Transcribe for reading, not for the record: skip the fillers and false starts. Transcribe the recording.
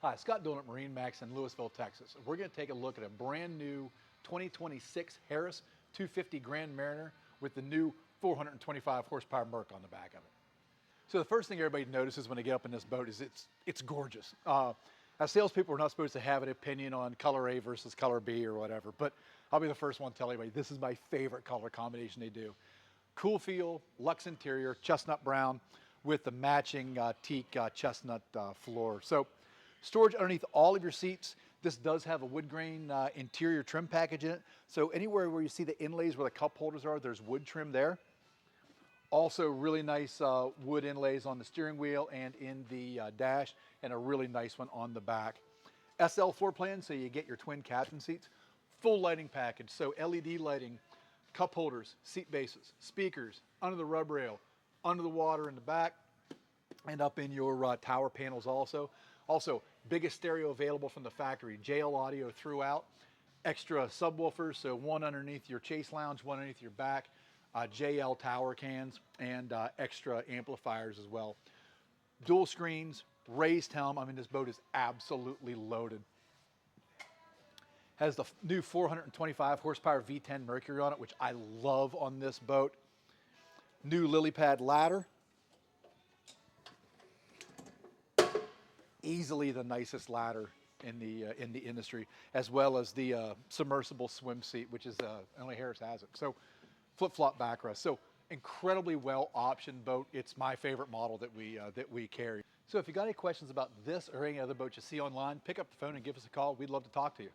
Hi, Scott Dolan at MarineMax in Lewisville, Texas. We're going to take a look at a brand new 2026 Harris 250 Grand Mariner with the new 425 horsepower Merc on the back of it. So the first thing everybody notices when they get up in this boat is it's gorgeous. As salespeople, we're not supposed to have an opinion on color A versus color B or whatever, but I'll be the first one to tell anybody this is my favorite color combination they do. Cool feel, luxe interior, chestnut brown with the matching teak chestnut floor. So storage underneath all of your seats. This does have a wood grain interior trim package in it. So anywhere where you see the inlays where the cup holders are, there's wood trim there. Also really nice wood inlays on the steering wheel and in the dash, and a really nice one on the back. SL floor plan, so you get your twin captain seats. Full lighting package, so LED lighting, cup holders, seat bases, speakers, under the rub rail, under the water in the back, and up in your tower panels also. Also, biggest stereo available from the factory, JL audio throughout, extra subwoofers, so one underneath your chase lounge, one underneath your back, JL tower cans, and extra amplifiers as well. Dual screens, raised helm. I mean, this boat is absolutely loaded. Has the new 425 horsepower V10 Mercury on it, which I love on this boat. New lily pad ladder. Easily the nicest ladder in the industry, as well as the submersible swim seat, which is only Harris has it. So flip-flop backrest. So incredibly well optioned boat. It's my favorite model that we carry. So if you got any questions about this or any other boat you see online, pick up the phone and give us a call. We'd love to talk to you.